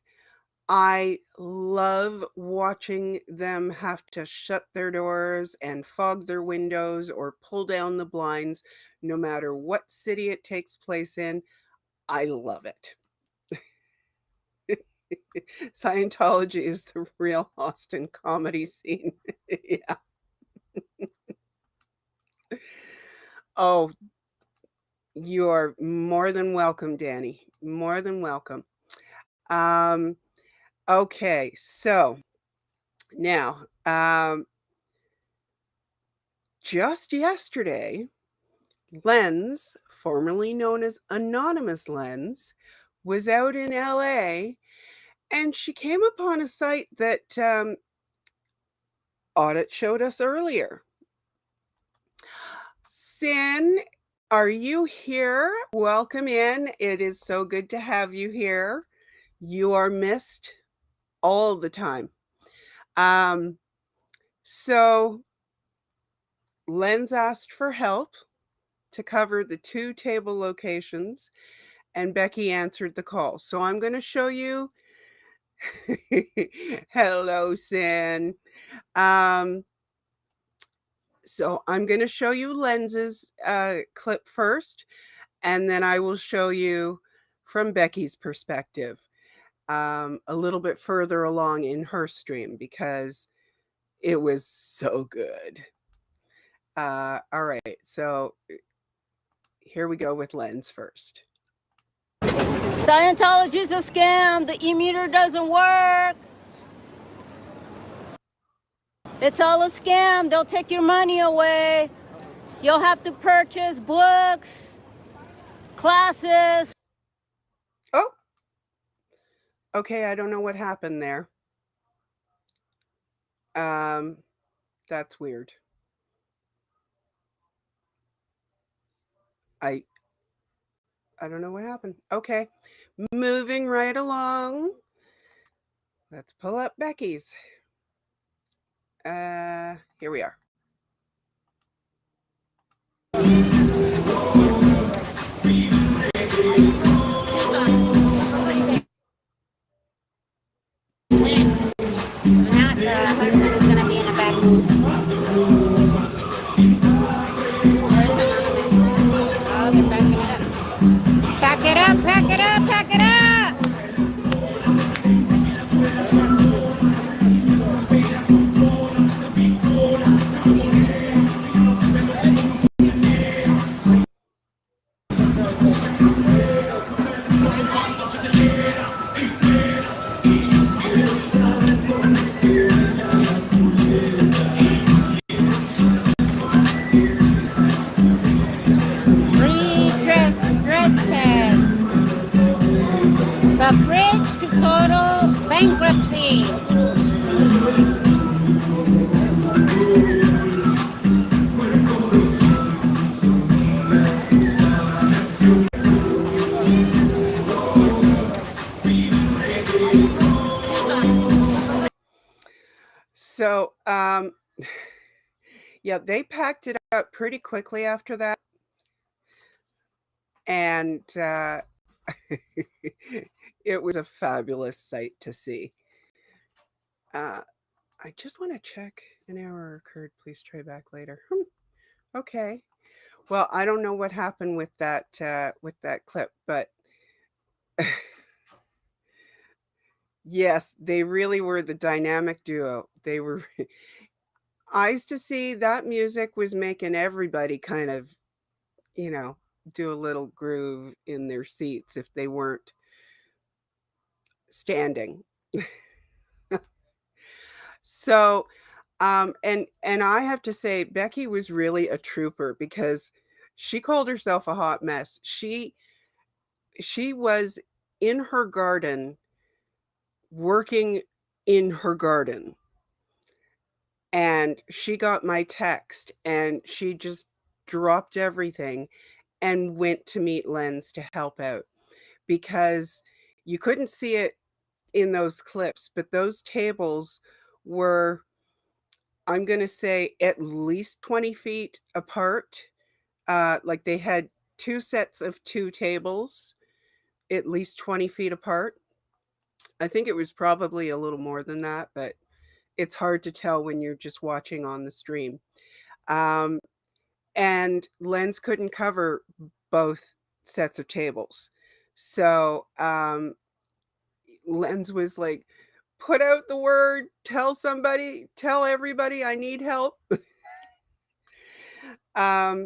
I love watching them have to shut their doors and fog their windows or pull down the blinds, no matter what city it takes place in. I love it. Scientology is the real Austin comedy scene. Yeah. Oh, you are more than welcome, Danny. More than welcome. Okay, so now, just yesterday, Lens, formerly known as Anonymous Lens, was out in LA, and she came upon a site that Audit showed us earlier. Sin, are you here? Welcome in. It is so good to have you here. You are missed all the time. So Lens asked for help to cover the 2 table locations, and Becky answered the call. So I'm going to show you Hello, Sin. So I'm going to show you Lens's clip first, and then I will show you from Becky's perspective a little bit further along in her stream because it was so good. All right, so here we go with Lens first. Scientology is a scam. The e-meter doesn't work. It's all a scam. They'll take your money away. You'll have to purchase books, classes. Oh, okay. I don't know what happened there. That's weird. I don't know what happened. Okay, moving right along. Let's pull up Becky's. Here we are. Pack it up, pack it up, pack it up. The bridge to total bankruptcy. So, yeah, they packed it up pretty quickly after that. And it was a fabulous sight to see. I just want to check an error occurred. Please try back later. Okay. Well, I don't know what happened with that clip, but yes, they really were the dynamic duo. They were eyes to see. That music was making everybody kind of, do a little groove in their seats if they weren't standing. So, and I have to say, Becky was really a trooper because she called herself a hot mess. She was in her garden, working in her garden, and she got my text, and she just dropped everything and went to meet Lens to help out because you couldn't see it in those clips, but those tables were, I'm going to say, at least 20 feet apart. Like they had two sets of two tables, at least 20 feet apart. I think it was probably a little more than that, but it's hard to tell when you're just watching on the stream. And Lens couldn't cover both sets of tables. So Lens was like, put out the word, tell everybody I need help. Yeah,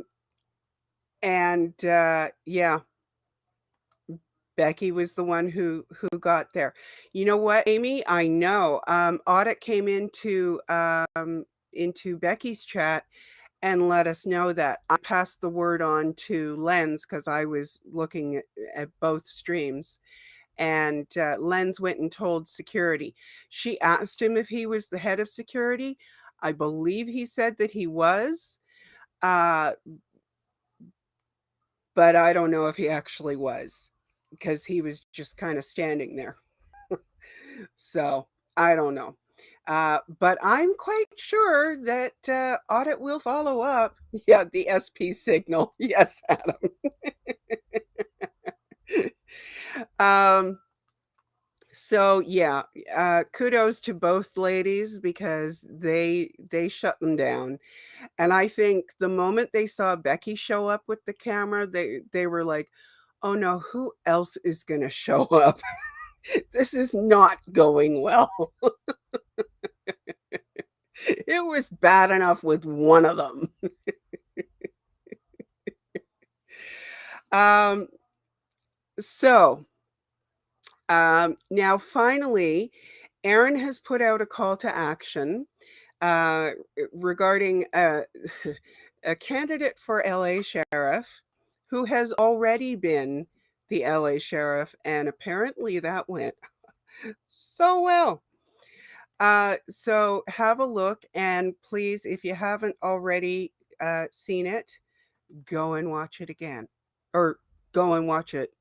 Becky was the one who got there. You know what, Amy? I know. Audit came into Becky's chat and let us know that. I passed the word on to Lens because I was looking at both streams. And Lens went and told security. She asked him if he was the head of security. I believe he said that he was. But I don't know if he actually was because he was just kind of standing there. So I don't know. But I'm quite sure that Audit will follow up. Yeah, the SP signal. Yes, Adam. So yeah, kudos to both ladies because they shut them down. And I think the moment they saw Becky show up with the camera, they were like, "Oh no, who else is going to show up? This is not going well." It was bad enough with one of them. So now finally, Aaron has put out a call to action regarding a candidate for LA sheriff who has already been the LA sheriff, and apparently that went so well. So have a look, and please, if you haven't already seen it, go and watch it again, or go and watch it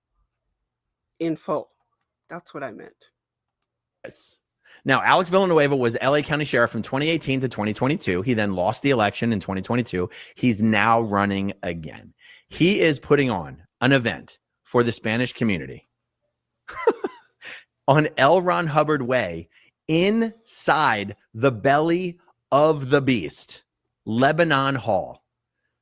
in full. That's what I meant. Yes. Now, Alex Villanueva was LA County Sheriff from 2018 to 2022. He then lost the election in 2022. He's now running again. He is putting on an event for the Spanish community on L. Ron Hubbard Way inside the belly of the beast, Lebanon Hall.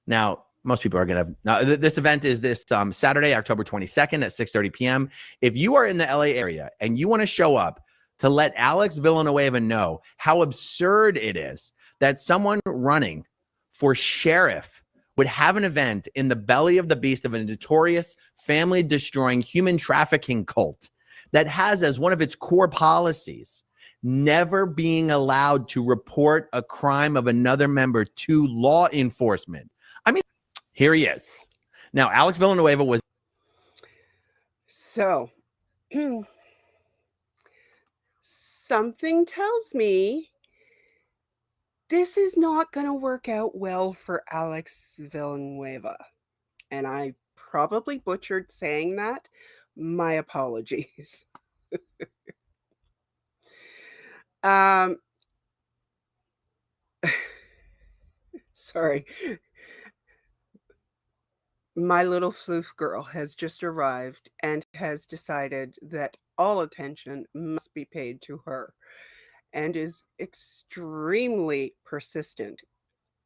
Now, most people are going to now this event is this Saturday, October 22nd at 6:30 p.m. If you are in the LA area and you want to show up to let Alex Villanueva know how absurd it is that someone running for sheriff would have an event in the belly of the beast of a notorious family-destroying human trafficking cult that has as one of its core policies never being allowed to report a crime of another member to law enforcement. I mean, here he is. Now, Alex Villanueva was... So... something tells me this is not going to work out well for Alex Villanueva. And I probably butchered saying that. My apologies. Sorry. My little floof girl has just arrived and has decided that all attention must be paid to her and is extremely persistent.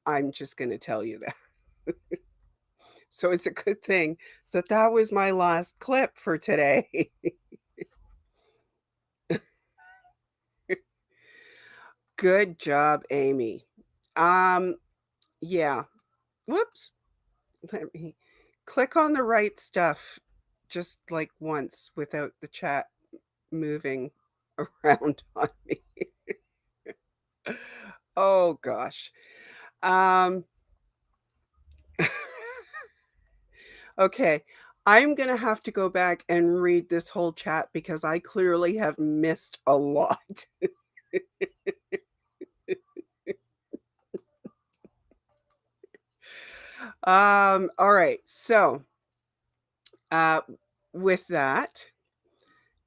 I'm just going to tell you that. So it's a good thing that that was my last clip for today. Good job, Amy. Yeah. Whoops. Let me click on the right stuff just like once without the chat moving around on me. Oh gosh. Okay, I'm gonna have to go back and read this whole chat because I clearly have missed a lot. All right, so with that,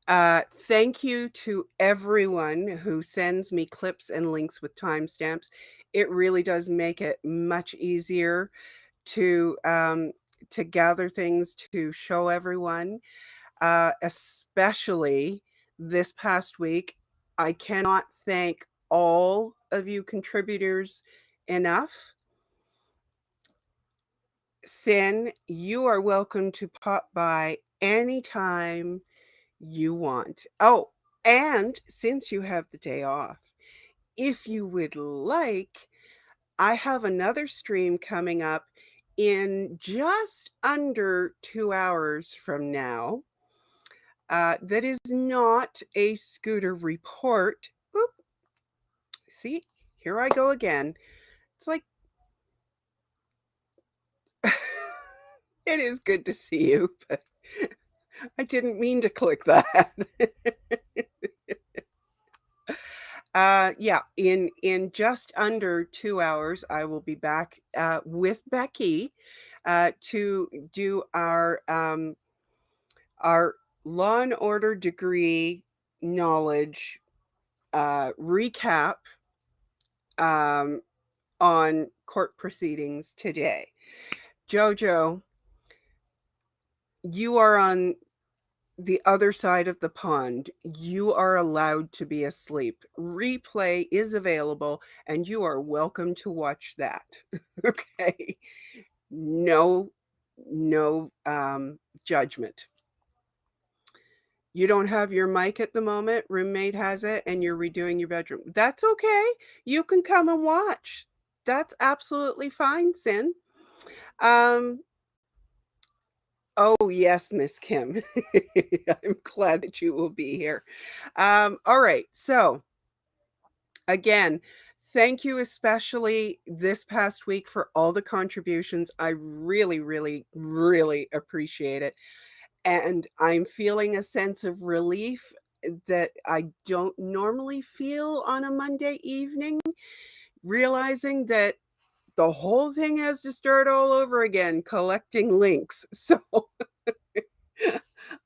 thank you to everyone who sends me clips and links with timestamps. It really does make it much easier to gather things to show everyone, especially this past week. I cannot thank all of you contributors enough. Sin, you are welcome to pop by anytime you want. Oh, and since you have the day off, if you would like, I have another stream coming up in just under 2 hours from now. That is not a scooter report. Oop. See, here I go again. It's like, it is good to see you, but I didn't mean to click that. Yeah, in just under 2 hours, I will be back with Becky to do our Law and Order degree knowledge recap on court proceedings today. Jojo, you are on the other side of the pond, you are allowed to be asleep. Replay is available, and you are welcome to watch that. Okay. No judgment. You don't have your mic at the moment, roommate has it, and you're redoing your bedroom. That's okay. You can come and watch. That's absolutely fine, Sin. Oh, yes, Miss Kim. I'm glad that you will be here. All right. So, again, thank you especially this past week for all the contributions. I really, really, really appreciate it. And I'm feeling a sense of relief that I don't normally feel on a Monday evening, realizing that the whole thing has to start all over again, collecting links. So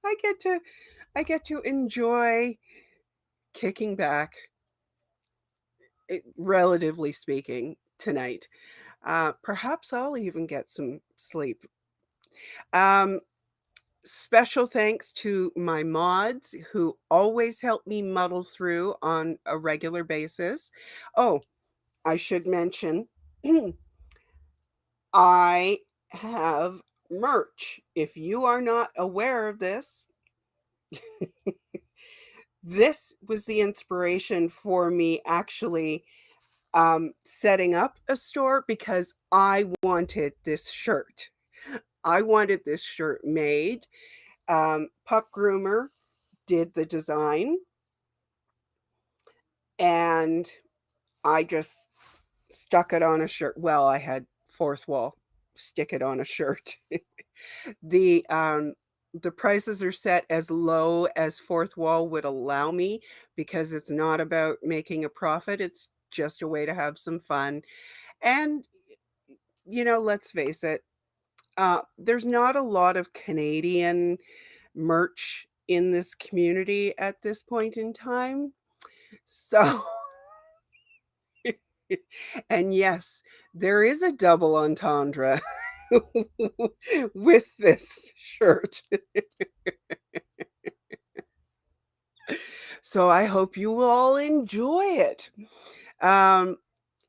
I get to enjoy kicking back, relatively speaking, tonight. Perhaps I'll even get some sleep. Special thanks to my mods who always help me muddle through on a regular basis. Oh, I should mention, I have merch. If you are not aware of this, this was the inspiration for me actually setting up a store because I wanted this shirt. I wanted this shirt made. Pup Groomer did the design, and I just stuck it on a shirt. Well, I had Fourth Wall stick it on a shirt. The prices are set as low as Fourth Wall would allow me because it's not about making a profit. It's just a way to have some fun. And, let's face it, there's not a lot of Canadian merch in this community at this point in time. So, and yes, there is a double entendre with this shirt. So I hope you will all enjoy it.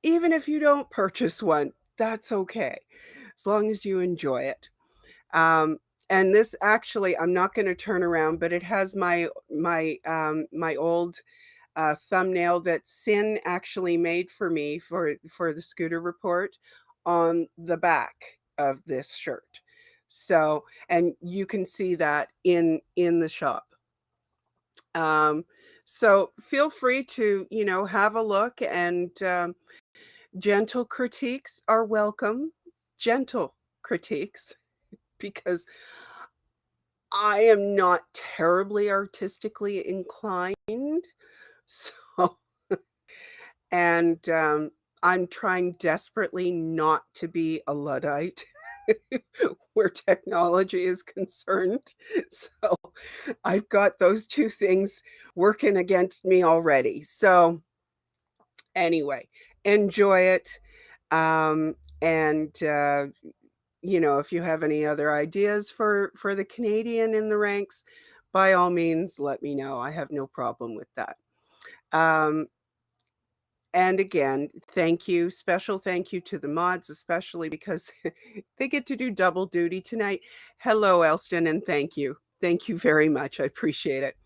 Even if you don't purchase one, that's okay, as long as you enjoy it. And this actually, I'm not going to turn around, but it has my old thumbnail that Sin actually made for me for the Scooter Report on the back of this shirt. So, and you can see that in the shop. So feel free to, have a look, and gentle critiques are welcome. Gentle critiques, because I am not terribly artistically inclined. So, and I'm trying desperately not to be a Luddite where technology is concerned. So I've got those two things working against me already. So anyway, enjoy it. And if you have any other ideas for the Canadian in the ranks, by all means, let me know. I have no problem with that. And again, thank you. Special thank you to the mods, especially because they get to do double duty tonight. Hello, Elston, and thank you. Thank you very much. I appreciate it.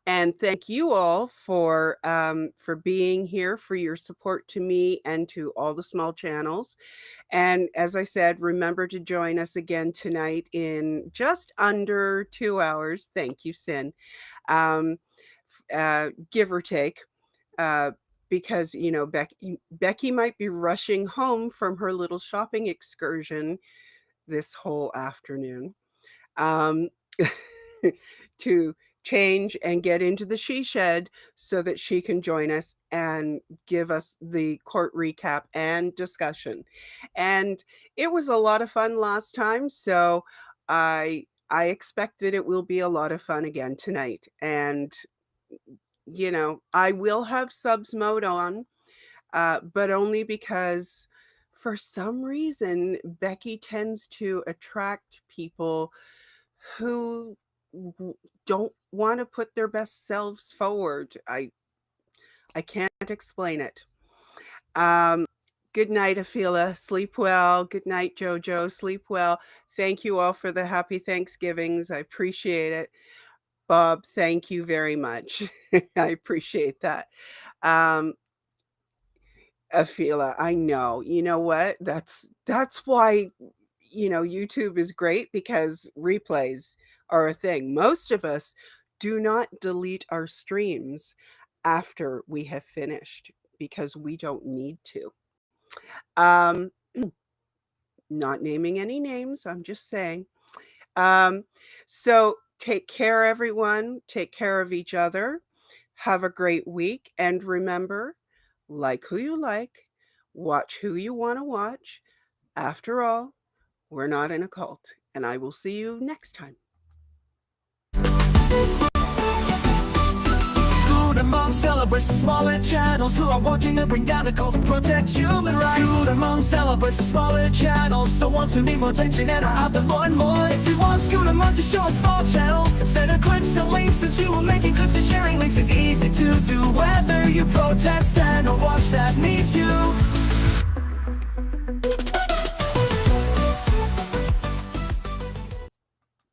And thank you all for being here, for your support to me and to all the small channels. And as I said, remember to join us again tonight in just under 2 hours. Thank you, Sin. Give or take. Because Becky might be rushing home from her little shopping excursion this whole afternoon to change and get into the she shed so that she can join us and give us the court recap and discussion. And it was a lot of fun last time, so I expect that it will be a lot of fun again tonight. And I will have subs mode on, but only because for some reason, Becky tends to attract people who don't want to put their best selves forward. I can't explain it. Good night, Afila. Sleep well. Good night, Jojo. Sleep well. Thank you all for the happy Thanksgivings. I appreciate it. Bob, thank you very much. I appreciate that. Afila, I know. You know what? That's why, YouTube is great, because replays are a thing. Most of us do not delete our streams after we have finished because we don't need to. Not naming any names, I'm just saying. So take care, everyone. Take care of each other. Have a great week. And remember, like who you like, watch who you want to watch. After all, we're not in a cult. And I will see you next time. Screwed among celebrates the smaller channels who are working to bring down the cult and protect human rights. Screwed among celebrates the smaller channels, the ones who need more attention and are out there more and more. If you want Screwed among to show a small channel, send her clips and links, since you are making clips and sharing links is easy to do. Whether you protest and or watch that meets you.